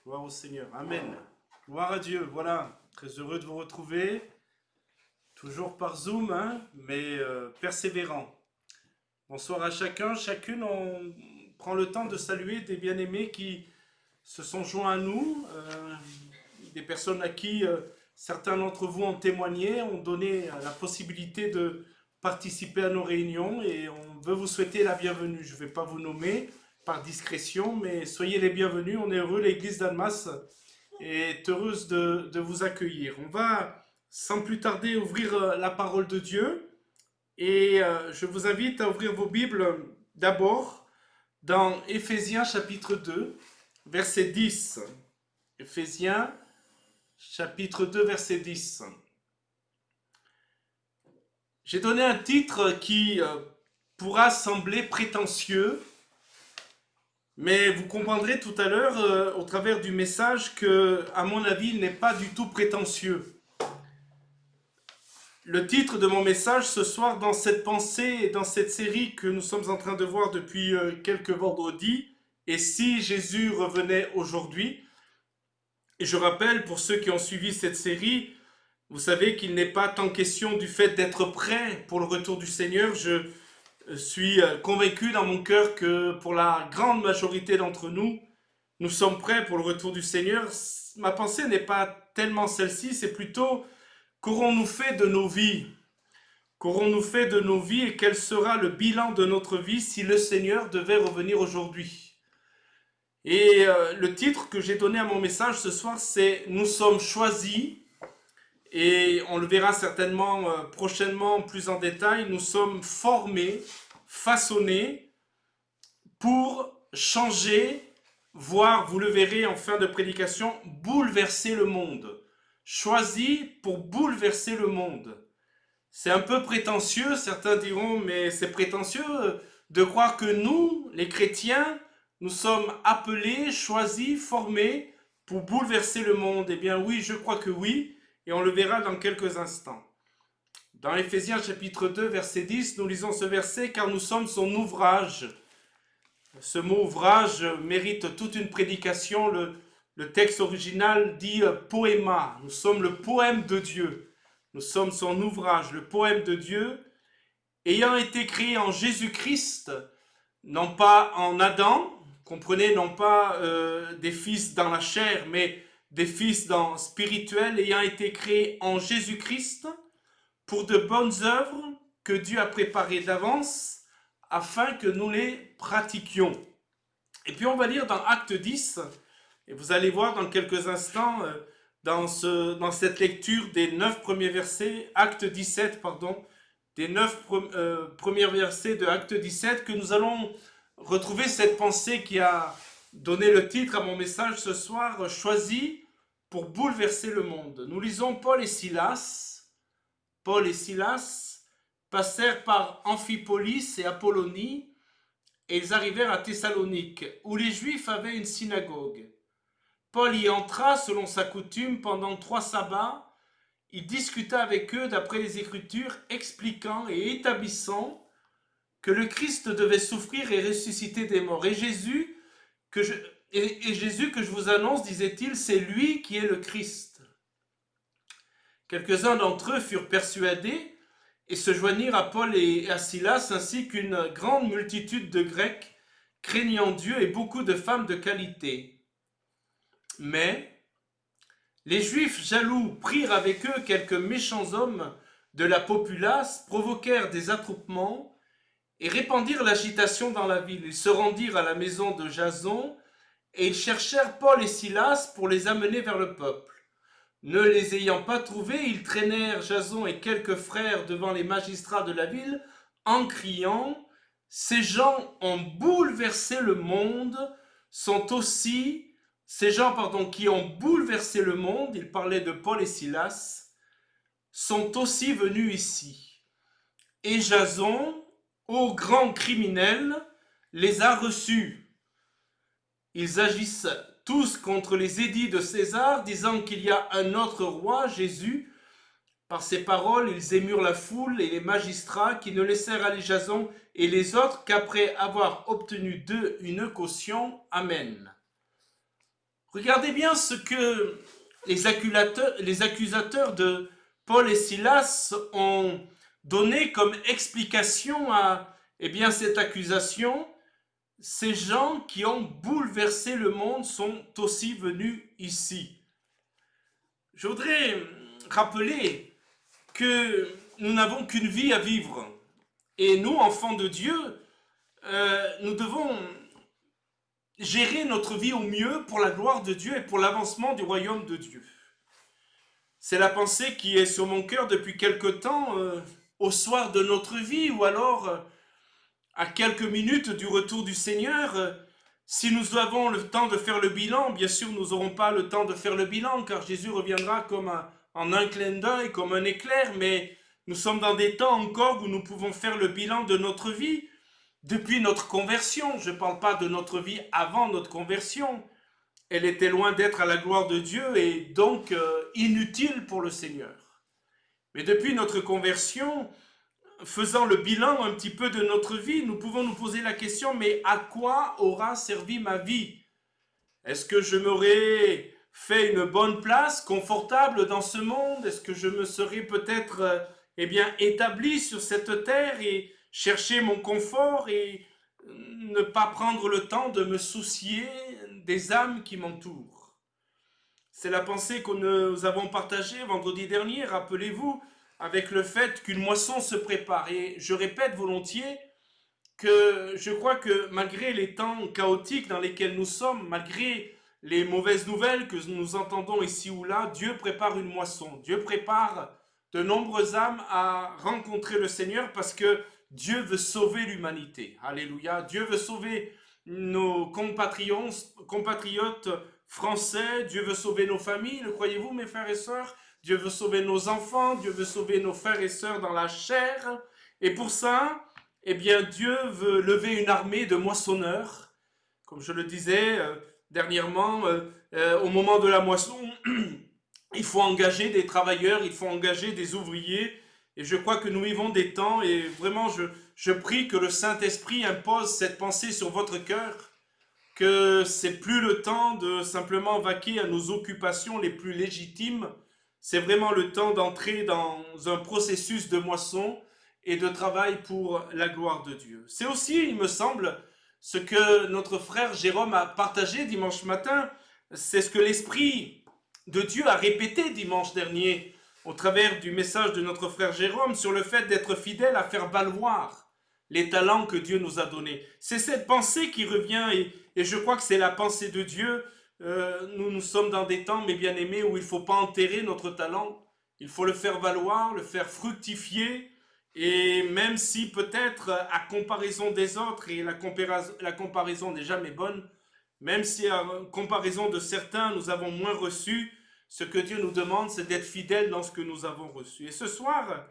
Gloire au Seigneur. Amen. Gloire à Dieu. Voilà, très heureux de vous retrouver. Toujours par Zoom, hein, mais persévérant. Bonsoir à chacun, chacune. On prend le temps de saluer des bien-aimés qui se sont joints à nous, des personnes à qui certains d'entre vous ont témoigné, ont donné la possibilité de participer à nos réunions et on veut vous souhaiter la bienvenue. Je ne vais pas vous nommer par discrétion, mais soyez les bienvenus. On est heureux, l'église d'Annemasse est heureuse de vous accueillir. On va sans plus tarder ouvrir la parole de Dieu et je vous invite à ouvrir vos Bibles d'abord dans Éphésiens chapitre 2, verset 10. Éphésiens chapitre 2, verset 10. J'ai donné un titre qui pourra sembler prétentieux, mais vous comprendrez tout à l'heure au travers du message que, à mon avis, il n'est pas du tout prétentieux. Le titre de mon message ce soir, dans cette pensée et dans cette série que nous sommes en train de voir depuis quelques vendredis, et si Jésus revenait aujourd'hui. Et je rappelle, pour ceux qui ont suivi cette série, vous savez qu'il n'est pas tant question du fait d'être prêt pour le retour du Seigneur. Je suis convaincu dans mon cœur que pour la grande majorité d'entre nous, nous sommes prêts pour le retour du Seigneur. Ma pensée n'est pas tellement celle-ci, c'est plutôt qu'aurons-nous fait de nos vies? Qu'aurons-nous fait de nos vies et quel sera le bilan de notre vie si le Seigneur devait revenir aujourd'hui? Et le titre que j'ai donné à mon message ce soir, c'est « Nous sommes choisis ». Et on le verra certainement prochainement plus en détail. Nous sommes formés, façonnés pour changer, voire, vous le verrez en fin de prédication, bouleverser le monde. Choisis pour bouleverser le monde. C'est un peu prétentieux, certains diront, mais c'est prétentieux de croire que nous, les chrétiens, nous sommes appelés, choisis, formés pour bouleverser le monde. Eh bien oui, je crois que oui, et on le verra dans quelques instants. Dans Éphésiens chapitre 2, verset 10, nous lisons ce verset, car nous sommes son ouvrage. Ce mot ouvrage mérite toute une prédication. Le texte original dit poéma. Nous sommes le poème de Dieu. Nous sommes son ouvrage, le poème de Dieu, ayant été créé en Jésus-Christ, non pas en Adam, comprenez, non pas des fils dans la chair, mais des fils dans spirituel, ayant été créés en Jésus-Christ pour de bonnes œuvres que Dieu a préparées d'avance afin que nous les pratiquions. Et puis on va lire dans Acte 10, et vous allez voir dans quelques instants, dans cette lecture des 9 premiers versets, Acte 17, pardon, des 9 premiers versets de Acte 17, que nous allons retrouver cette pensée qui a donné le titre à mon message ce soir, choisi pour bouleverser le monde. Nous lisons Paul et Silas. Paul et Silas passèrent par Amphipolis et Apollonie, et ils arrivèrent à Thessalonique, où les Juifs avaient une synagogue. Paul y entra selon sa coutume pendant 3 sabbats. Il discuta avec eux d'après les Écritures, expliquant et établissant que le Christ devait souffrir et ressusciter des morts. Et Jésus que je vous annonce, disait-il, c'est lui qui est le Christ. Quelques-uns d'entre eux furent persuadés et se joignirent à Paul et à Silas, ainsi qu'une grande multitude de Grecs, craignant Dieu, et beaucoup de femmes de qualité. Mais les Juifs jaloux prirent avec eux quelques méchants hommes de la populace, provoquèrent des attroupements et répandirent l'agitation dans la ville. Ils se rendirent à la maison de Jason et ils cherchèrent Paul et Silas pour les amener vers le peuple. Ne les ayant pas trouvés, ils traînèrent Jason et quelques frères devant les magistrats de la ville en criant « Ces gens ont bouleversé le monde, qui ont bouleversé le monde, il parlait de Paul et Silas, sont aussi venus ici. Et Jason, ô grand criminel, les a reçus. Ils agissent tous contre les édits de César, disant qu'il y a un autre roi, Jésus. Par ces paroles, ils émurent la foule et les magistrats qui ne laissèrent aller Jason et les autres qu'après avoir obtenu d'eux une caution. Amen. Regardez bien ce que les accusateurs de Paul et Silas ont donné comme explication à cette accusation. Ces gens qui ont bouleversé le monde sont aussi venus ici. Je voudrais rappeler que nous n'avons qu'une vie à vivre. Et nous, enfants de Dieu, nous devons gérer notre vie au mieux pour la gloire de Dieu et pour l'avancement du royaume de Dieu. C'est la pensée qui est sur mon cœur depuis quelque temps, au soir de notre vie, ou alors à quelques minutes du retour du Seigneur. Si nous avons le temps de faire le bilan, bien sûr nous n'aurons pas le temps de faire le bilan, car Jésus reviendra comme en un clin d'œil, comme un éclair, mais nous sommes dans des temps encore où nous pouvons faire le bilan de notre vie, depuis notre conversion. Je ne parle pas de notre vie avant notre conversion. Elle était loin d'être à la gloire de Dieu et donc inutile pour le Seigneur. Mais depuis notre conversion, faisant le bilan un petit peu de notre vie, nous pouvons nous poser la question, mais à quoi aura servi ma vie? Est-ce que je m'aurais fait une bonne place, confortable dans ce monde? Est-ce que je me serais peut-être établi sur cette terre et chercher mon confort et ne pas prendre le temps de me soucier des âmes qui m'entourent? C'est la pensée que nous avons partagée vendredi dernier, rappelez-vous, avec le fait qu'une moisson se prépare. Et je répète volontiers que je crois que malgré les temps chaotiques dans lesquels nous sommes, malgré les mauvaises nouvelles que nous entendons ici ou là, Dieu prépare une moisson. Dieu prépare de nombreuses âmes à rencontrer le Seigneur parce que Dieu veut sauver l'humanité. Alléluia. Dieu veut sauver nos compatriotes français. Dieu veut sauver nos familles. Le croyez-vous, mes frères et sœurs? Dieu veut sauver nos enfants. Dieu veut sauver nos frères et sœurs dans la chair. Et pour ça, Dieu veut lever une armée de moissonneurs. Comme je le disais dernièrement, au moment de la moisson, il faut engager des travailleurs, il faut engager des ouvriers. Et je crois que nous vivons des temps et vraiment je prie que le Saint-Esprit impose cette pensée sur votre cœur, que c'est plus le temps de simplement vaquer à nos occupations les plus légitimes. C'est vraiment le temps d'entrer dans un processus de moisson et de travail pour la gloire de Dieu. C'est aussi, il me semble, ce que notre frère Jérôme a partagé dimanche matin. C'est ce que l'Esprit de Dieu a répété dimanche dernier au travers du message de notre frère Jérôme sur le fait d'être fidèle à faire valoir les talents que Dieu nous a donnés. C'est cette pensée qui revient et je crois que c'est la pensée de Dieu. Nous sommes dans des temps, mes bien-aimés, où il ne faut pas enterrer notre talent. Il faut le faire valoir, le faire fructifier. Et même si peut-être à comparaison des autres, et la comparaison n'est jamais bonne, même si à comparaison de certains, nous avons moins reçu, ce que Dieu nous demande, c'est d'être fidèles dans ce que nous avons reçu. Et ce soir,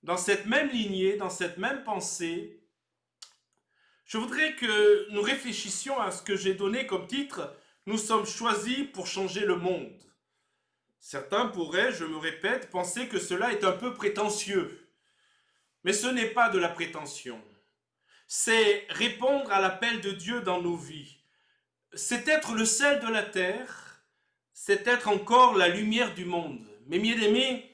dans cette même lignée, dans cette même pensée, je voudrais que nous réfléchissions à ce que j'ai donné comme titre « Nous sommes choisis pour changer le monde ». Certains pourraient, je me répète, penser que cela est un peu prétentieux. Mais ce n'est pas de la prétention. C'est répondre à l'appel de Dieu dans nos vies. C'est être le sel de la terre, c'est être encore la lumière du monde. Mes bien-aimés,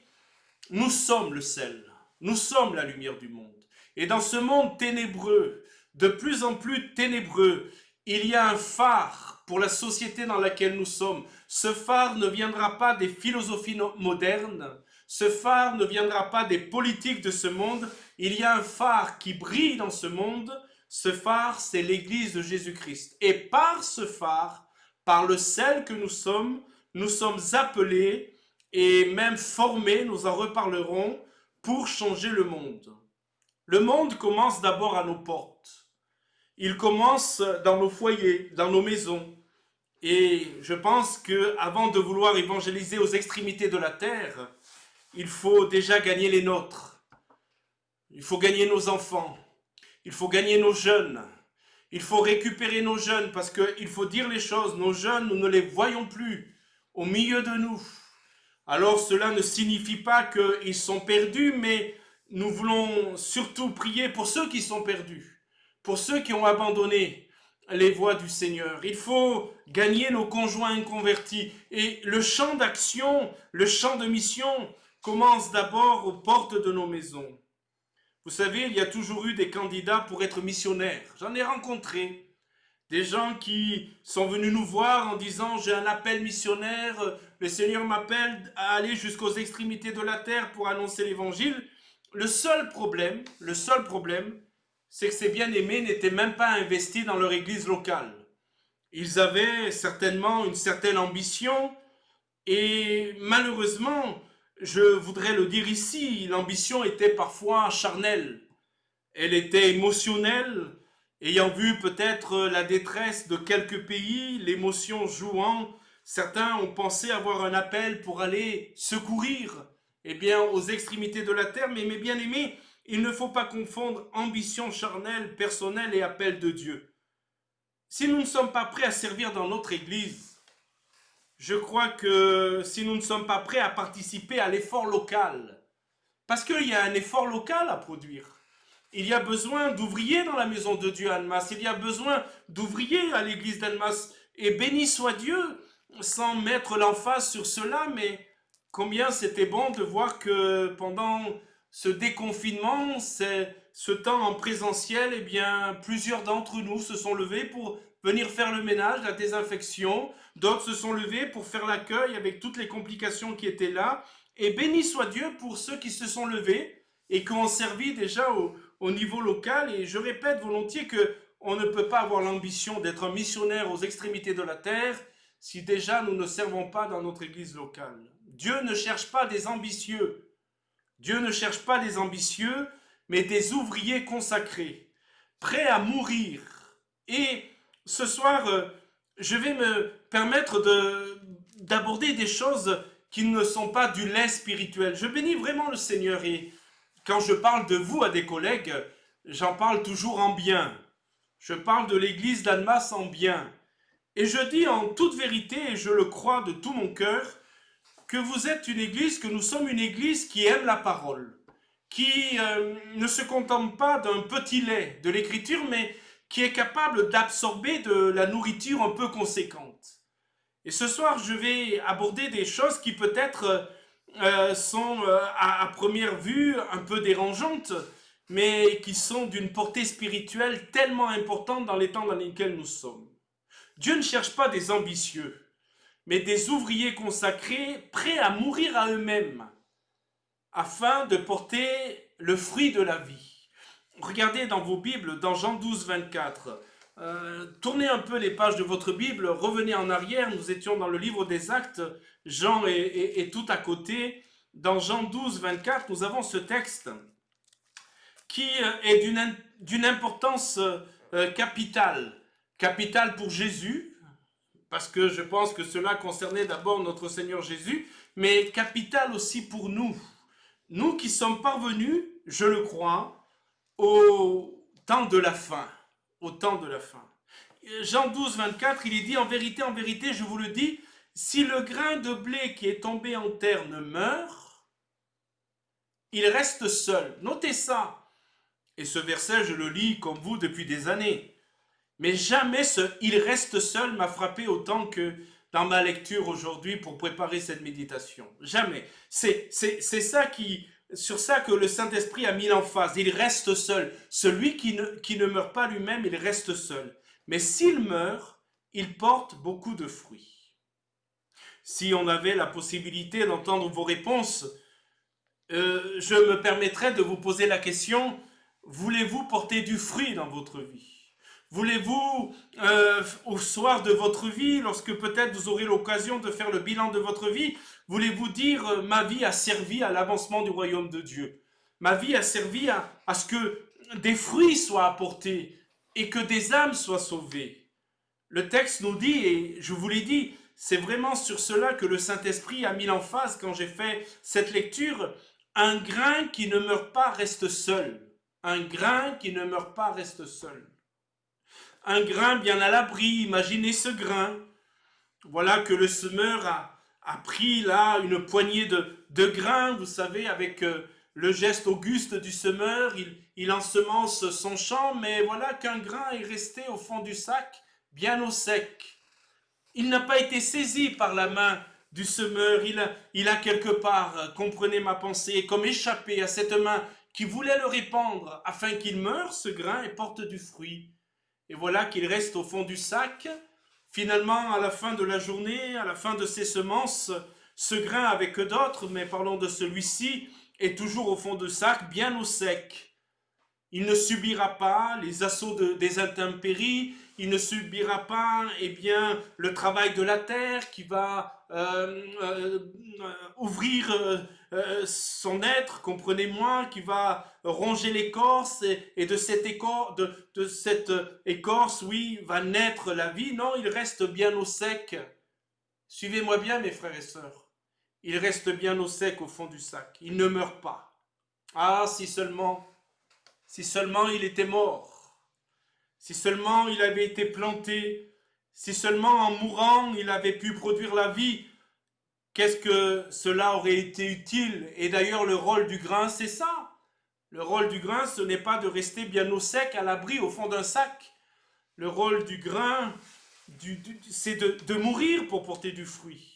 nous sommes le sel, nous sommes la lumière du monde. Et dans ce monde ténébreux, de plus en plus ténébreux, il y a un phare pour la société dans laquelle nous sommes. Ce phare ne viendra pas des philosophies modernes, ce phare ne viendra pas des politiques de ce monde. Il y a un phare qui brille dans ce monde. Ce phare, c'est l'Église de Jésus-Christ. Et par ce phare, par le sel que nous sommes appelés et même formés, nous en reparlerons, pour changer le monde. Le monde commence d'abord à nos portes. Il commence dans nos foyers, dans nos maisons. Et je pense qu'avant de vouloir évangéliser aux extrémités de la terre, il faut déjà gagner les nôtres. Il faut gagner nos enfants. Il faut gagner nos jeunes. Il faut récupérer nos jeunes parce qu'il faut dire les choses. Nos jeunes, nous ne les voyons plus au milieu de nous. Alors cela ne signifie pas qu'ils sont perdus, mais nous voulons surtout prier pour ceux qui sont perdus, pour ceux qui ont abandonné. les voies du Seigneur. Il faut gagner nos conjoints convertis. Et le champ d'action, le champ de mission commence d'abord aux portes de nos maisons. Vous savez, il y a toujours eu des candidats pour être missionnaires. J'en ai rencontré. Des gens qui sont venus nous voir en disant j'ai un appel missionnaire, le Seigneur m'appelle à aller jusqu'aux extrémités de la terre pour annoncer l'évangile. Le seul problème, c'est que ces bien-aimés n'étaient même pas investis dans leur église locale. Ils avaient certainement une certaine ambition et malheureusement, je voudrais le dire ici, l'ambition était parfois charnelle. Elle était émotionnelle, ayant vu peut-être la détresse de quelques pays, l'émotion jouant. Certains ont pensé avoir un appel pour aller secourir aux extrémités de la terre, mais mes bien-aimés, il ne faut pas confondre ambition charnelle, personnelle et appel de Dieu. Si nous ne sommes pas prêts à servir dans notre Église, je crois que si nous ne sommes pas prêts à participer à l'effort local, parce qu'il y a un effort local à produire, il y a besoin d'ouvriers dans la maison de Dieu à Annemasse. Il y a besoin d'ouvriers à l'église d'Annemasse. Et béni soit Dieu, sans mettre l'emphase sur cela, mais combien c'était bon de voir que pendant ce déconfinement, ce temps en présentiel, plusieurs d'entre nous se sont levés pour venir faire le ménage, la désinfection. D'autres se sont levés pour faire l'accueil avec toutes les complications qui étaient là. Et béni soit Dieu pour ceux qui se sont levés et qui ont servi déjà au niveau local. Et je répète volontiers que on ne peut pas avoir l'ambition d'être un missionnaire aux extrémités de la terre si déjà nous ne servons pas dans notre église locale. Dieu ne cherche pas des ambitieux. Dieu ne cherche pas des ambitieux, mais des ouvriers consacrés, prêts à mourir. Et ce soir, je vais me permettre d'aborder des choses qui ne sont pas du lait spirituel. Je bénis vraiment le Seigneur et quand je parle de vous à des collègues, j'en parle toujours en bien. Je parle de l'église d'Annemasse en bien. Et je dis en toute vérité, et je le crois de tout mon cœur, que vous êtes une église, que nous sommes une église qui aime la parole, qui ne se contente pas d'un petit lait de l'écriture, mais qui est capable d'absorber de la nourriture un peu conséquente. Et ce soir, je vais aborder des choses qui peut-être sont à première vue un peu dérangeantes, mais qui sont d'une portée spirituelle tellement importante dans les temps dans lesquels nous sommes. Dieu ne cherche pas des ambitieux, mais des ouvriers consacrés prêts à mourir à eux-mêmes, afin de porter le fruit de la vie. Regardez dans vos Bibles, dans Jean 12, 24, tournez un peu les pages de votre Bible, revenez en arrière, nous étions dans le livre des Actes, Jean est tout à côté. Dans Jean 12, 24, nous avons ce texte qui est d'une importance capitale. Capitale pour Jésus, parce que je pense que cela concernait d'abord notre Seigneur Jésus, mais capitale aussi pour nous. Nous qui sommes parvenus, je le crois, au temps de la fin. Au temps de la fin. Jean 12, 24, il est dit en vérité, je vous le dis, si le grain de blé qui est tombé en terre ne meurt, il reste seul. Notez ça. Et ce verset, je le lis comme vous depuis des années. Mais jamais ce « il reste seul » m'a frappé autant que dans ma lecture aujourd'hui pour préparer cette méditation. Jamais. C'est ça sur ça que le Saint-Esprit a mis l'emphase. Il reste seul. Celui qui ne meurt pas lui-même, il reste seul. Mais s'il meurt, il porte beaucoup de fruits. Si on avait la possibilité d'entendre vos réponses, je me permettrais de vous poser la question, voulez-vous porter du fruit dans votre vie ? Voulez-vous, au soir de votre vie, lorsque peut-être vous aurez l'occasion de faire le bilan de votre vie, voulez-vous dire, ma vie a servi à l'avancement du royaume de Dieu. Ma vie a servi à ce que des fruits soient apportés et que des âmes soient sauvées. Le texte nous dit, et je vous l'ai dit, c'est vraiment sur cela que le Saint-Esprit a mis l'emphase quand j'ai fait cette lecture. Un grain qui ne meurt pas reste seul. Un grain qui ne meurt pas reste seul. Un grain bien à l'abri, imaginez ce grain. Voilà que le semeur a pris là une poignée de grains, vous savez, avec le geste auguste du semeur, il ensemence son champ, mais voilà qu'un grain est resté au fond du sac, bien au sec. Il n'a pas été saisi par la main du semeur, il a quelque part, comprenez ma pensée, comme échappé à cette main qui voulait le répandre, afin qu'il meure, ce grain, et porte du fruit. Et voilà qu'il reste au fond du sac. Finalement, à la fin de la journée, à la fin de ses semences, ce grain avec d'autres, mais parlons de celui-ci, est toujours au fond du sac, bien au sec. Il ne subira pas les assauts des intempéries, il ne subira pas le travail de la terre qui va ouvrir son être, comprenez-moi, qui va ronger l'écorce et de cette écorce, oui, va naître la vie. Non, il reste bien au sec. Suivez-moi bien, mes frères et sœurs. Il reste bien au sec au fond du sac. Il ne meurt pas. Ah, si seulement il était mort, si seulement il avait été planté, si seulement en mourant il avait pu produire la vie, qu'est-ce que cela aurait été utile? Et d'ailleurs le rôle du grain, c'est ça. Le rôle du grain, ce n'est pas de rester bien au sec, à l'abri, au fond d'un sac. Le rôle du grain, c'est de mourir pour porter du fruit.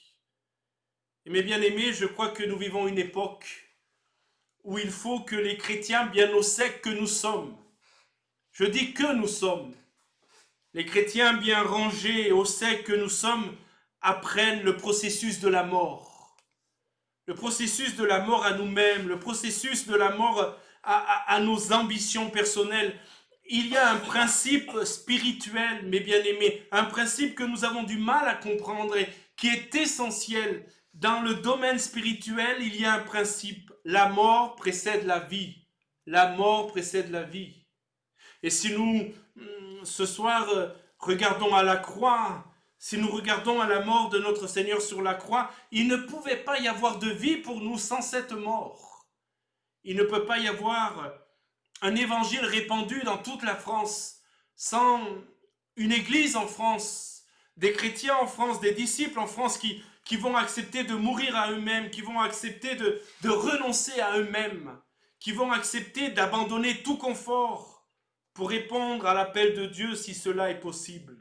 Et mes bien-aimés, je crois que nous vivons une époque où il faut que les chrétiens, bien au sec que nous sommes, je dis que nous sommes, les chrétiens bien rangés et au sec que nous sommes, apprennent le processus de la mort. Le processus de la mort à nous-mêmes, le processus de la mort à nos ambitions personnelles. Il y a un principe spirituel, mes bien-aimés, un principe que nous avons du mal à comprendre et qui est essentiel. Dans le domaine spirituel, il y a un principe. La mort précède la vie. La mort précède la vie. Et si nous, ce soir, regardons à la croix, si nous regardons à la mort de notre Seigneur sur la croix, il ne pouvait pas y avoir de vie pour nous sans cette mort. Il ne peut pas y avoir un évangile répandu dans toute la France sans une église en France, des chrétiens en France, des disciples en France qui vont accepter de mourir à eux-mêmes, qui vont accepter de renoncer à eux-mêmes, qui vont accepter d'abandonner tout confort pour répondre à l'appel de Dieu si cela est possible.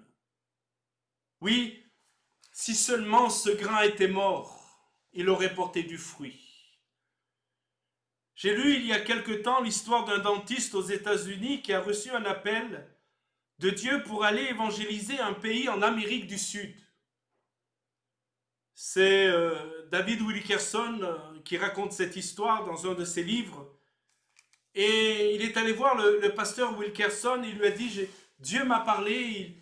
Oui, si seulement ce grain était mort, il aurait porté du fruit. J'ai lu il y a quelque temps l'histoire d'un dentiste aux États-Unis qui a reçu un appel de Dieu pour aller évangéliser un pays en Amérique du Sud. C'est David Wilkerson qui raconte cette histoire dans un de ses livres. Et il est allé voir le pasteur Wilkerson, il lui a dit, Dieu m'a parlé,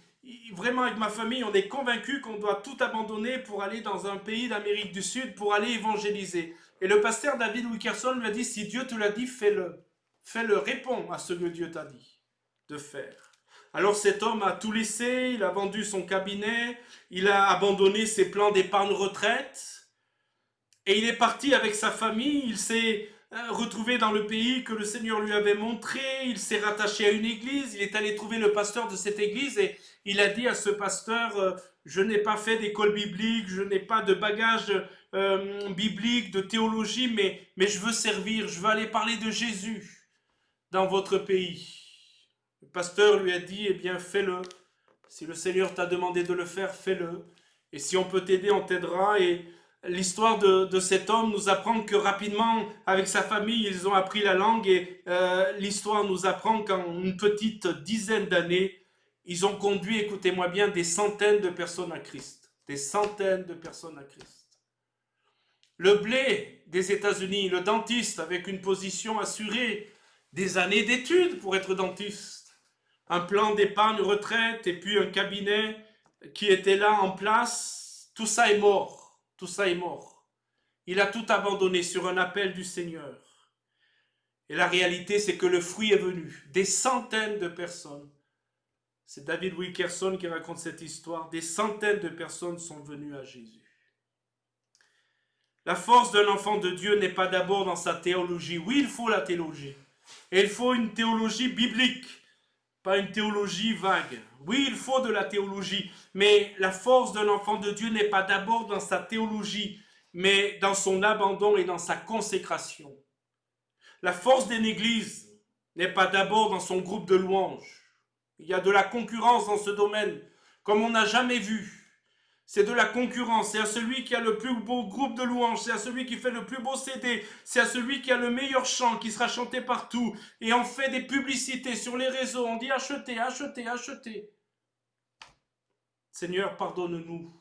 vraiment avec ma famille, on est convaincus qu'on doit tout abandonner pour aller dans un pays d'Amérique du Sud, pour aller évangéliser. Et le pasteur David Wilkerson lui a dit, si Dieu te l'a dit, fais-le. Fais-le, réponds à ce que Dieu t'a dit de faire. Alors cet homme a tout laissé, il a vendu son cabinet, il a abandonné ses plans d'épargne retraite, et il est parti avec sa famille, il s'est retrouvé dans le pays que le Seigneur lui avait montré, il s'est rattaché à une église, il est allé trouver le pasteur de cette église et il a dit à ce pasteur, je n'ai pas fait d'école biblique, je n'ai pas de bagage biblique, de théologie, mais je veux servir, je veux aller parler de Jésus dans votre pays. Le pasteur lui a dit, eh bien fais-le, si le Seigneur t'a demandé de le faire, fais-le, et si on peut t'aider, on t'aidera. Et l'histoire de cet homme nous apprend que rapidement, avec sa famille, ils ont appris la langue et l'histoire nous apprend qu'en une petite dizaine d'années, ils ont conduit, écoutez-moi bien, des centaines de personnes à Christ. Des centaines de personnes à Christ. Le blé des États-Unis, le dentiste avec une position assurée, des années d'études pour être dentiste, un plan d'épargne retraite et puis un cabinet qui était là en place, tout ça est mort. Tout ça est mort. Il a tout abandonné sur un appel du Seigneur. Et la réalité, c'est que le fruit est venu. Des centaines de personnes. C'est David Wilkerson qui raconte cette histoire. Des centaines de personnes sont venues à Jésus. La force d'un enfant de Dieu n'est pas d'abord dans sa théologie. Oui, il faut la théologie. Et il faut une théologie biblique, pas une théologie vague. Oui, il faut de la théologie, mais la force d'un enfant de Dieu n'est pas d'abord dans sa théologie, mais dans son abandon et dans sa consécration. La force d'une église, n'est pas d'abord dans son groupe de louanges. Il y a de la concurrence dans ce domaine, comme on n'a jamais vu. C'est de la concurrence, c'est à celui qui a le plus beau groupe de louanges, c'est à celui qui fait le plus beau CD, c'est à celui qui a le meilleur chant, qui sera chanté partout. Et on fait des publicités sur les réseaux, on dit achetez, achetez, achetez. Seigneur, pardonne-nous.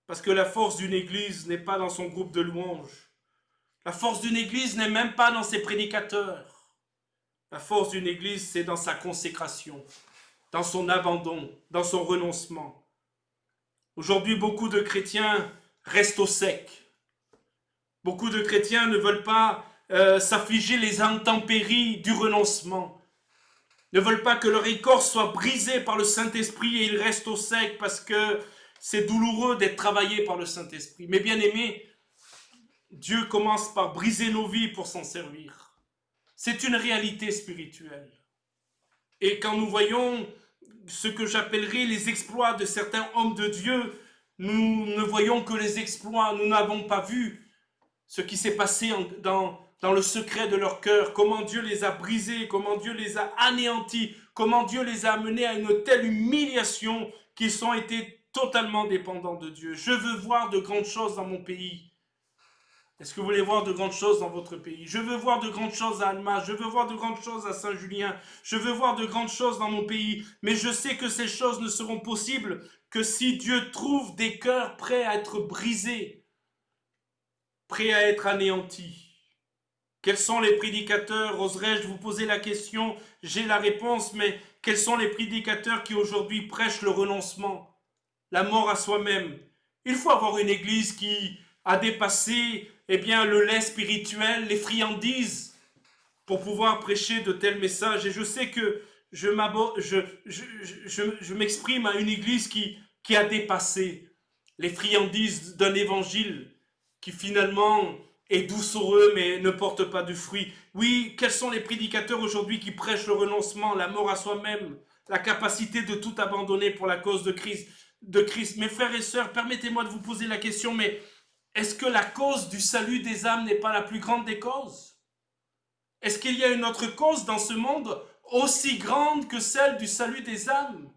Parce que la force d'une église n'est pas dans son groupe de louanges. La force d'une église n'est même pas dans ses prédicateurs. La force d'une église, c'est dans sa consécration, dans son abandon, dans son renoncement. Aujourd'hui, beaucoup de chrétiens restent au sec. Beaucoup de chrétiens ne veulent pas s'affliger les intempéries du renoncement. Ne veulent pas que leur écorce soit brisée par le Saint-Esprit et ils restent au sec parce que c'est douloureux d'être travaillé par le Saint-Esprit. Mais bien aimés, Dieu commence par briser nos vies pour s'en servir. C'est une réalité spirituelle. Et quand nous voyons ce que j'appellerais les exploits de certains hommes de Dieu, nous ne voyons que les exploits, nous n'avons pas vu ce qui s'est passé dans le secret de leur cœur, comment Dieu les a brisés, comment Dieu les a anéantis, comment Dieu les a amenés à une telle humiliation qu'ils ont été totalement dépendants de Dieu. Je veux voir de grandes choses dans mon pays. Est-ce que vous voulez voir de grandes choses dans votre pays? Je veux voir de grandes choses à Alma, je veux voir de grandes choses à Saint-Julien, je veux voir de grandes choses dans mon pays, mais je sais que ces choses ne seront possibles que si Dieu trouve des cœurs prêts à être brisés, prêts à être anéantis. Quels sont les prédicateurs? Oserais-je vous poser la question? J'ai la réponse, mais quels sont les prédicateurs qui aujourd'hui prêchent le renoncement, la mort à soi-même? Il faut avoir une église qui a dépassé le lait spirituel, les friandises, pour pouvoir prêcher de tels messages. Et je sais que je m'exprime à une église qui a dépassé les friandises d'un évangile qui finalement est doucereux mais ne porte pas de fruit. Oui, quels sont les prédicateurs aujourd'hui qui prêchent le renoncement, la mort à soi-même, la capacité de tout abandonner pour la cause de Christ? Mes frères et sœurs, permettez-moi de vous poser la question, mais est-ce que la cause du salut des âmes n'est pas la plus grande des causes? Est-ce qu'il y a une autre cause dans ce monde aussi grande que celle du salut des âmes?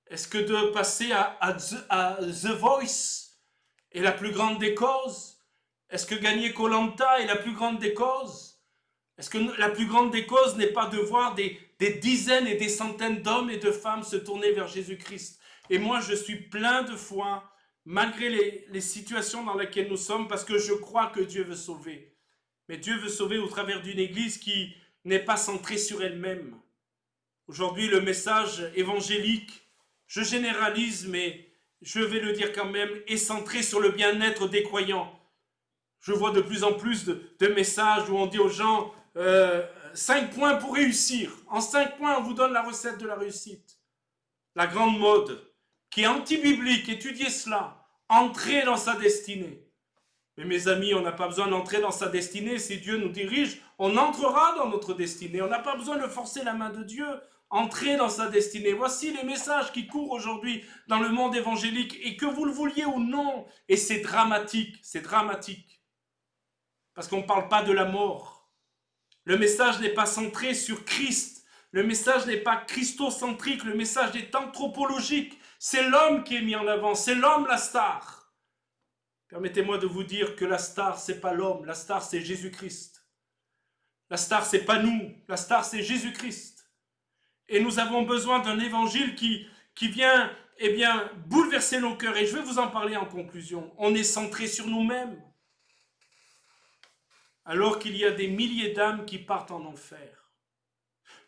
Est-ce que de passer à The Voice est la plus grande des causes? Est-ce que gagner koh est la plus grande des causes? Est-ce que la plus grande des causes n'est pas de voir des dizaines et des centaines d'hommes et de femmes se tourner vers Jésus-Christ? Et moi, je suis plein de foi, malgré les situations dans lesquelles nous sommes, parce que je crois que Dieu veut sauver. Mais Dieu veut sauver au travers d'une église qui n'est pas centrée sur elle-même. Aujourd'hui, le message évangélique, je généralise, mais je vais le dire quand même, est centré sur le bien-être des croyants. Je vois de plus en plus de messages où on dit aux gens 5 points pour réussir. En 5 points, on vous donne la recette de la réussite. La grande mode qui est anti-biblique, étudiez cela, entrez dans sa destinée. Mais mes amis, on n'a pas besoin d'entrer dans sa destinée. Si Dieu nous dirige, on entrera dans notre destinée. On n'a pas besoin de forcer la main de Dieu. Entrez dans sa destinée. Voici les messages qui courent aujourd'hui dans le monde évangélique, et que vous le vouliez ou non. Et c'est dramatique, c'est dramatique. Parce qu'on ne parle pas de la mort. Le message n'est pas centré sur Christ. Le message n'est pas christocentrique. Le message est anthropologique. C'est l'homme qui est mis en avant. C'est l'homme la star. Permettez-moi de vous dire que la star, c'est pas l'homme. La star, c'est Jésus-Christ. La star, c'est pas nous. La star, c'est Jésus-Christ. Et nous avons besoin d'un évangile qui vient bouleverser nos cœurs. Et je vais vous en parler en conclusion. On est centré sur nous-mêmes. Alors qu'il y a des milliers d'âmes qui partent en enfer.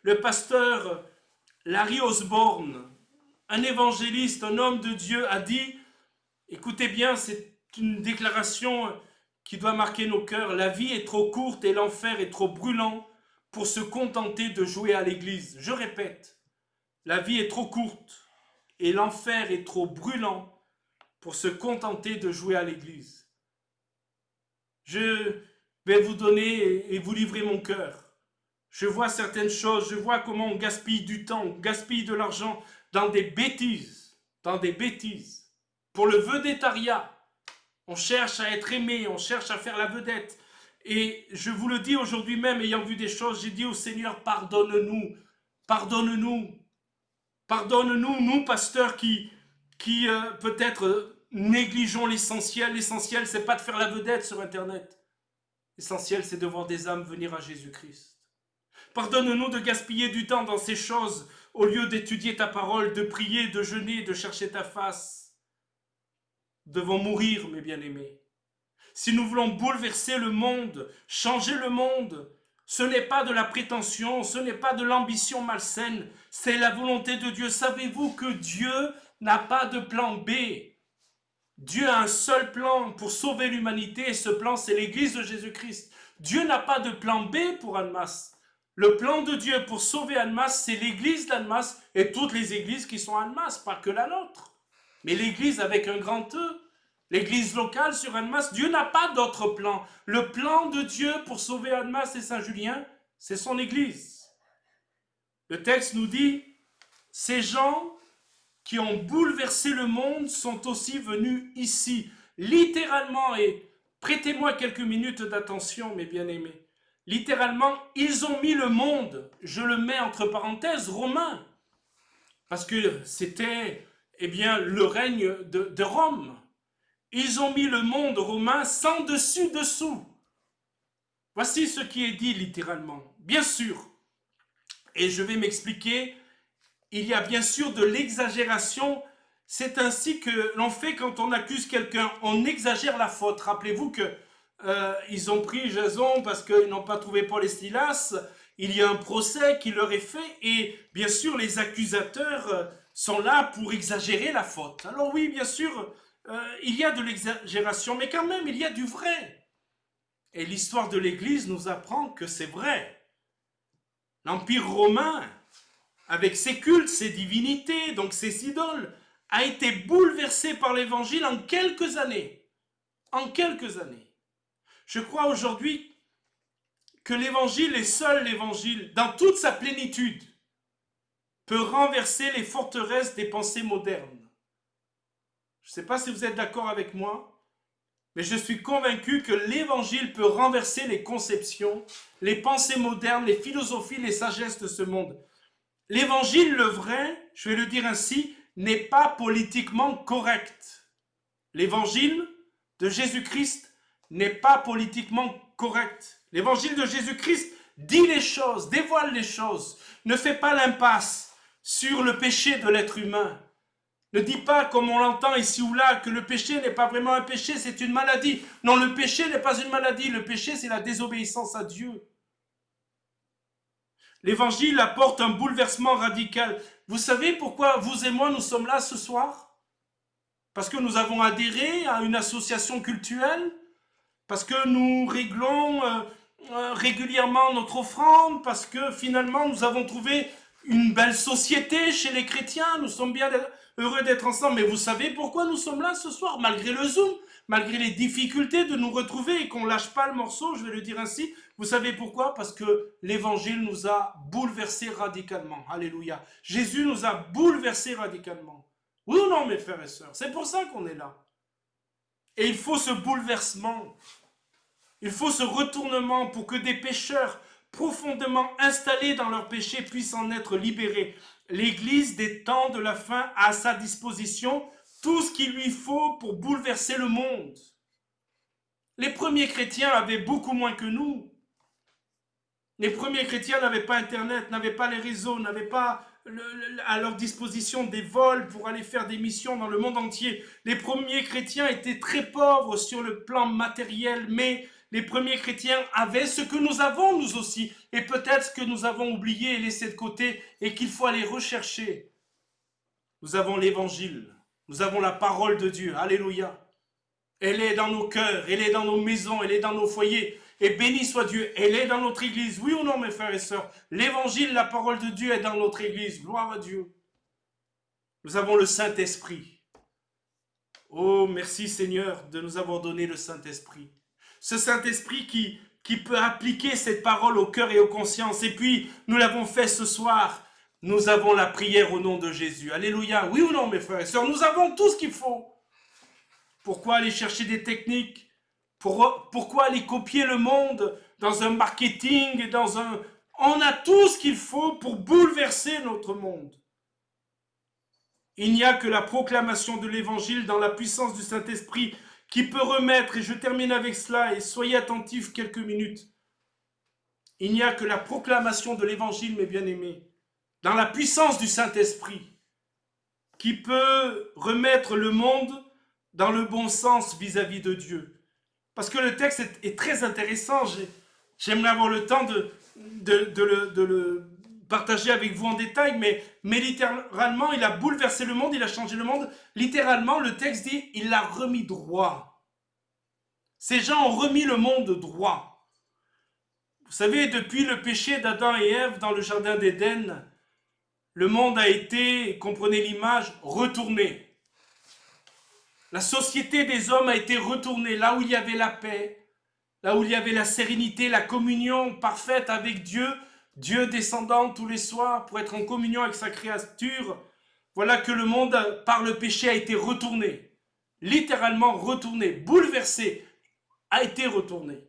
Le pasteur Larry Osborne, un évangéliste, un homme de Dieu, a dit, écoutez bien, c'est une déclaration qui doit marquer nos cœurs. La vie est trop courte et l'enfer est trop brûlant pour se contenter de jouer à l'église. Je répète, la vie est trop courte et l'enfer est trop brûlant pour se contenter de jouer à l'église. Je vais vous donner et vous livrer mon cœur. Je vois certaines choses, je vois comment on gaspille du temps, on gaspille de l'argent dans des bêtises, pour le vedettariat. On cherche à être aimé, on cherche à faire la vedette. Et je vous le dis aujourd'hui même, ayant vu des choses, j'ai dit au Seigneur, pardonne-nous, pardonne-nous, pardonne-nous, nous pasteurs qui peut-être négligeons l'essentiel. L'essentiel, c'est pas de faire la vedette sur Internet. L'essentiel, c'est de voir des âmes venir à Jésus-Christ. Pardonne-nous de gaspiller du temps dans ces choses, au lieu d'étudier ta parole, de prier, de jeûner, de chercher ta face. Nous devons mourir, mes bien-aimés. Si nous voulons bouleverser le monde, changer le monde, ce n'est pas de la prétention, ce n'est pas de l'ambition malsaine, c'est la volonté de Dieu. Savez-vous que Dieu n'a pas de plan B? Dieu a un seul plan pour sauver l'humanité et ce plan, c'est l'Église de Jésus-Christ. Dieu n'a pas de plan B pour Annemasse. Le plan de Dieu pour sauver Annemasse, c'est l'Église d'Annemasse et toutes les églises qui sont à Annemasse, pas que la nôtre. Mais l'Église avec un grand E, l'Église locale sur Annemasse, Dieu n'a pas d'autre plan. Le plan de Dieu pour sauver Annemasse et Saint-Julien, c'est son Église. Le texte nous dit, ces gens qui ont bouleversé le monde sont aussi venus ici, littéralement, et prêtez-moi quelques minutes d'attention, mes bien-aimés. Littéralement, ils ont mis le monde, je le mets entre parenthèses, romain, parce que c'était, eh bien, le règne de Rome. Ils ont mis le monde romain sans dessus-dessous. Voici ce qui est dit littéralement. Bien sûr, et je vais m'expliquer, il y a bien sûr de l'exagération. C'est ainsi que l'on fait quand on accuse quelqu'un. On exagère la faute. Rappelez-vous que ils ont pris Jason parce qu'ils n'ont pas trouvé Paul et Silas. Il y a un procès qui leur est fait et bien sûr les accusateurs sont là pour exagérer la faute. Alors oui, bien sûr, il y a de l'exagération, mais quand même il y a du vrai. Et l'histoire de l'Église nous apprend que c'est vrai. L'Empire romain, avec ses cultes, ses divinités, donc ses idoles, a été bouleversé par l'Évangile en quelques années. En quelques années. Je crois aujourd'hui que l'Évangile est seul l'Évangile, dans toute sa plénitude, peut renverser les forteresses des pensées modernes. Je ne sais pas si vous êtes d'accord avec moi, mais je suis convaincu que l'Évangile peut renverser les conceptions, les pensées modernes, les philosophies, les sagesses de ce monde. L'Évangile, le vrai, je vais le dire ainsi, n'est pas politiquement correct. L'Évangile de Jésus-Christ n'est pas politiquement correct. L'évangile de Jésus-Christ dit les choses, dévoile les choses, ne fait pas l'impasse sur le péché de l'être humain. Ne dit pas, comme on l'entend ici ou là, que le péché n'est pas vraiment un péché, c'est une maladie. Non, le péché n'est pas une maladie, le péché c'est la désobéissance à Dieu. L'évangile apporte un bouleversement radical. Vous savez pourquoi vous et moi nous sommes là ce soir? Parce que nous avons adhéré à une association cultuelle, parce que nous réglons régulièrement notre offrande, parce que finalement nous avons trouvé une belle société chez les chrétiens, nous sommes bien heureux d'être ensemble. Mais vous savez pourquoi nous sommes là ce soir, malgré le Zoom, malgré les difficultés de nous retrouver et qu'on ne lâche pas le morceau, je vais le dire ainsi. Vous savez pourquoi? Parce que l'évangile nous a bouleversés radicalement. Alléluia. Jésus nous a bouleversés radicalement. Oui ou non, mes frères et sœurs? C'est pour ça qu'on est là. Et il faut ce bouleversement. Il faut ce retournement pour que des pécheurs profondément installés dans leur péché puissent en être libérés. L'Église des temps de la fin a à sa disposition tout ce qu'il lui faut pour bouleverser le monde. Les premiers chrétiens avaient beaucoup moins que nous. Les premiers chrétiens n'avaient pas Internet, n'avaient pas les réseaux, n'avaient pas à leur disposition des vols pour aller faire des missions dans le monde entier. Les premiers chrétiens étaient très pauvres sur le plan matériel, mais les premiers chrétiens avaient ce que nous avons nous aussi, et peut-être ce que nous avons oublié et laissé de côté, et qu'il faut aller rechercher. Nous avons l'évangile, nous avons la parole de Dieu, alléluia. Elle est dans nos cœurs, elle est dans nos maisons, elle est dans nos foyers. Et béni soit Dieu, elle est dans notre église. Oui ou non, mes frères et sœurs? L'évangile, la parole de Dieu est dans notre église. Gloire à Dieu. Nous avons le Saint-Esprit. Oh, merci Seigneur de nous avoir donné le Saint-Esprit. Ce Saint-Esprit qui peut appliquer cette parole au cœur et aux consciences. Et puis, nous l'avons fait ce soir. Nous avons la prière au nom de Jésus. Alléluia. Oui ou non, mes frères et sœurs? Nous avons tout ce qu'il faut. Pourquoi aller chercher des techniques? Pourquoi aller copier le monde dans un marketing et dans un... On a tout ce qu'il faut pour bouleverser notre monde. Il n'y a que la proclamation de l'évangile dans la puissance du Saint-Esprit qui peut remettre, et je termine avec cela, et soyez attentifs quelques minutes. Il n'y a que la proclamation de l'évangile, mes bien-aimés, dans la puissance du Saint-Esprit, qui peut remettre le monde dans le bon sens vis-à-vis de Dieu. Parce que le texte est très intéressant, j'aimerais avoir le temps de le partager avec vous en détail, mais littéralement, il a bouleversé le monde, il a changé le monde. Littéralement, le texte dit, il l'a remis droit. Ces gens ont remis le monde droit. Vous savez, depuis le péché d'Adam et Ève dans le jardin d'Éden, le monde a été, comprenez l'image, retourné. La société des hommes a été retournée là où il y avait la paix, là où il y avait la sérénité, la communion parfaite avec Dieu, Dieu descendant tous les soirs pour être en communion avec sa créature. Voilà que le monde, par le péché, a été retourné. Littéralement retourné, bouleversé, a été retourné.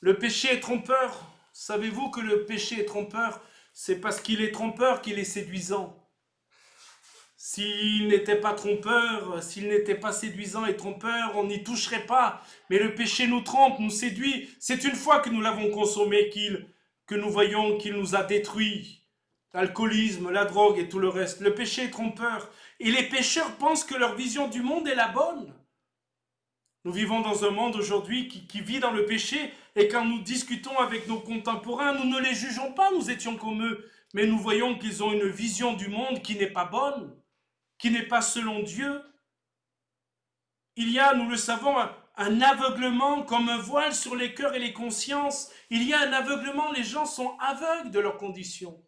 Le péché est trompeur. Savez-vous que le péché est trompeur? C'est parce qu'il est trompeur qu'il est séduisant. S'il n'était pas trompeur, s'il n'était pas séduisant et trompeur, on n'y toucherait pas. Mais le péché nous trompe, nous séduit. C'est une fois que nous l'avons consommé que nous voyons qu'il nous a détruits. L'alcoolisme, la drogue et tout le reste. Le péché est trompeur. Et les pécheurs pensent que leur vision du monde est la bonne. Nous vivons dans un monde aujourd'hui qui vit dans le péché, et quand nous discutons avec nos contemporains, nous ne les jugeons pas, nous étions comme eux, mais nous voyons qu'ils ont une vision du monde qui n'est pas bonne, qui n'est pas selon Dieu. Il y a, nous le savons, un aveuglement comme un voile sur les cœurs et les consciences. Il y a un aveuglement, les gens sont aveugles de leurs conditions.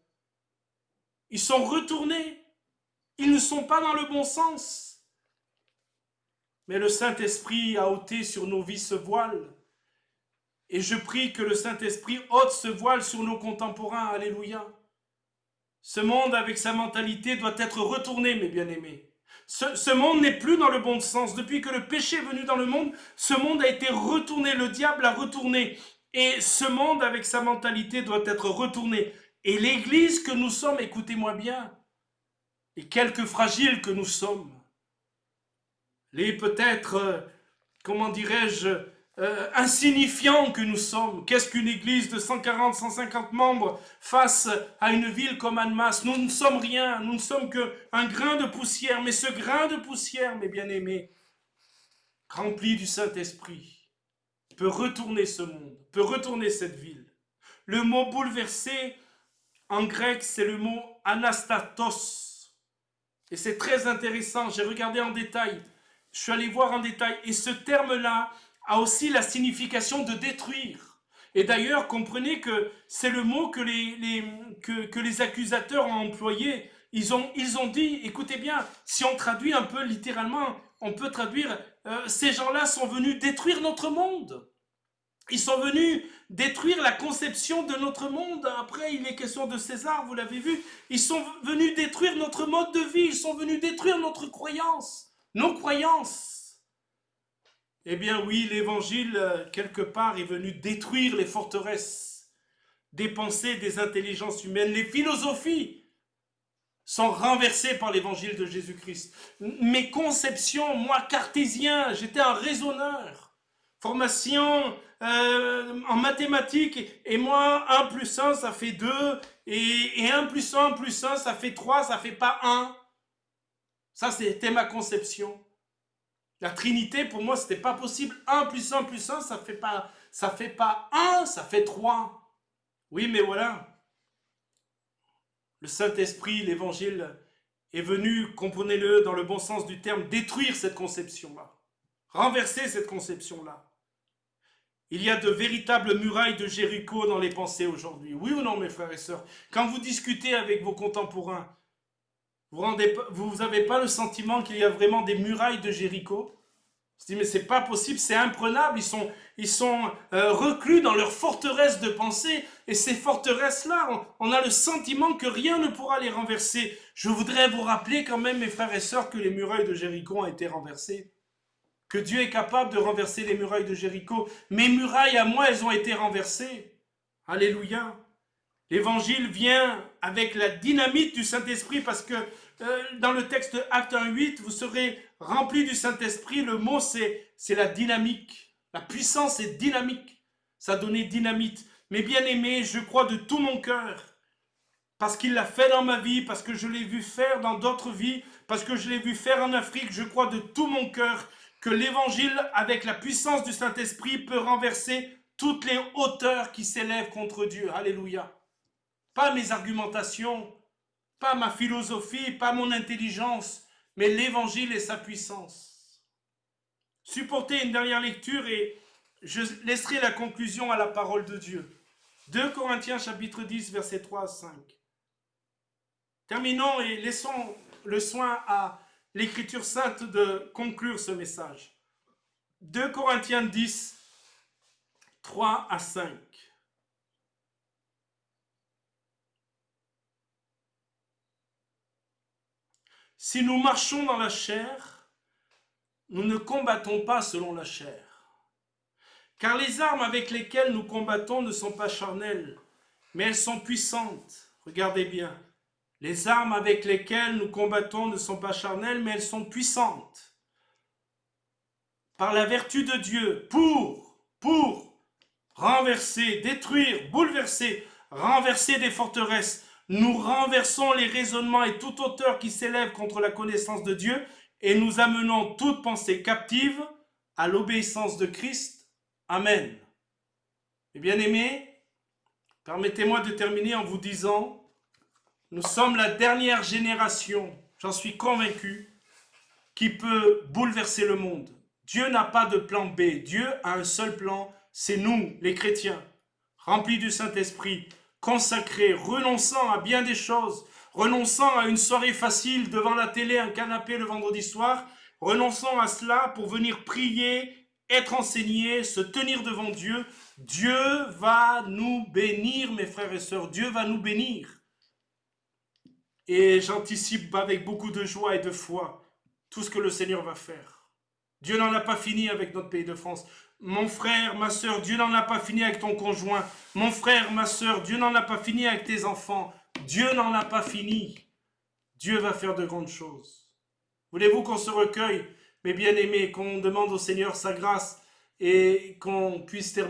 Ils sont retournés, ils ne sont pas dans le bon sens. Mais le Saint-Esprit a ôté sur nos vies ce voile. Et je prie que le Saint-Esprit ôte ce voile sur nos contemporains. Alléluia. Ce monde avec sa mentalité doit être retourné, mes bien-aimés. Ce monde n'est plus dans le bon sens. Depuis que le péché est venu dans le monde, ce monde a été retourné. Le diable a retourné. Et ce monde avec sa mentalité doit être retourné. Et l'Église que nous sommes, écoutez-moi bien, et quelque fragile que nous sommes, les peut-être, comment dirais-je, insignifiants que nous sommes. Qu'est-ce qu'une église de 140, 150 membres face à une ville comme Annemasse? Nous ne sommes rien, nous ne sommes qu'un grain de poussière. Mais ce grain de poussière, mes bien-aimés, rempli du Saint-Esprit, peut retourner ce monde, peut retourner cette ville. Le mot bouleversé, en grec, c'est le mot anastatos. Et c'est très intéressant, j'ai regardé en détail. Je suis allé voir en détail. Et ce terme-là a aussi la signification de détruire. Et d'ailleurs, comprenez que c'est le mot que les accusateurs ont employé. Ils ont dit, écoutez bien, si on traduit un peu littéralement, on peut traduire, ces gens-là sont venus détruire notre monde. Ils sont venus détruire la conception de notre monde. Après, il est question de César, vous l'avez vu. Ils sont venus détruire notre mode de vie. Ils sont venus détruire notre croyance. Nos croyances. Eh bien oui, l'évangile, quelque part, est venu détruire les forteresses des pensées, des intelligences humaines. Les philosophies sont renversées par l'évangile de Jésus-Christ. Mes conceptions, moi, cartésien, j'étais un raisonneur. Formation en mathématiques, et moi, 1 plus 1, ça fait 2, et 1 plus 1 plus 1, ça fait 3, ça fait pas 1. Ça, c'était ma conception. La Trinité, pour moi, c'était pas possible. 1 plus 1 plus 1, ça fait pas 1, ça fait 3. Oui, mais voilà. Le Saint-Esprit, l'Évangile, est venu, comprenez-le dans le bon sens du terme, détruire cette conception-là. Renverser cette conception-là. Il y a de véritables murailles de Jéricho dans les pensées aujourd'hui. Oui ou non, mes frères et sœurs? Quand vous discutez avec vos contemporains, vous n'avez pas le sentiment qu'il y a vraiment des murailles de Jéricho? On se dit, mais c'est pas possible, c'est imprenable. Ils sont reclus dans leur forteresse de pensée. Et ces forteresses-là, on a le sentiment que rien ne pourra les renverser. Je voudrais vous rappeler quand même, mes frères et sœurs, que les murailles de Jéricho ont été renversées. que Dieu est capable de renverser les murailles de Jéricho. Mes murailles à moi, elles ont été renversées. Alléluia. L'évangile vient avec la dynamite du Saint-Esprit parce que dans le texte Acte 1:8, vous serez remplis du Saint-Esprit. Le mot, c'est la dynamique. La puissance est dynamique. Ça donnait dynamite. Mais bien aimé, je crois de tout mon cœur, parce qu'il l'a fait dans ma vie, parce que je l'ai vu faire dans d'autres vies, parce que je l'ai vu faire en Afrique, je crois de tout mon cœur que l'évangile, avec la puissance du Saint-Esprit, peut renverser toutes les hauteurs qui s'élèvent contre Dieu. Alléluia. Pas mes argumentations, pas ma philosophie, pas mon intelligence, mais l'évangile et sa puissance. Supportez une dernière lecture et je laisserai la conclusion à la parole de Dieu. 2 Corinthiens chapitre 10, versets 3 à 5. Terminons et laissons le soin à l'Écriture sainte de conclure ce message. 2 Corinthiens 10, 3 à 5. Si nous marchons dans la chair, nous ne combattons pas selon la chair. Car les armes avec lesquelles nous combattons ne sont pas charnelles, mais elles sont puissantes. Regardez bien. Les armes avec lesquelles nous combattons ne sont pas charnelles, mais elles sont puissantes. Par la vertu de Dieu, pour renverser, détruire, bouleverser, renverser des forteresses. Nous renversons les raisonnements et toute hauteur qui s'élève contre la connaissance de Dieu et nous amenons toute pensée captive à l'obéissance de Christ. Amen. Et bien aimés, permettez-moi de terminer en vous disant, nous sommes la dernière génération, j'en suis convaincu, qui peut bouleverser le monde. Dieu n'a pas de plan B, Dieu a un seul plan, c'est nous, les chrétiens, remplis du Saint-Esprit, consacrés, renonçant à bien des choses, renonçant à une soirée facile devant la télé, un canapé le vendredi soir, renonçant à cela pour venir prier, être enseigné, se tenir devant Dieu. Dieu va nous bénir, mes frères et sœurs, Dieu va nous bénir. Et j'anticipe avec beaucoup de joie et de foi tout ce que le Seigneur va faire. Dieu n'en a pas fini avec notre pays de France. Mon frère, ma sœur, Dieu n'en a pas fini avec ton conjoint. Mon frère, ma sœur, Dieu n'en a pas fini avec tes enfants. Dieu n'en a pas fini. Dieu va faire de grandes choses. Voulez-vous qu'on se recueille, mes bien-aimés, qu'on demande au Seigneur sa grâce et qu'on puisse terminer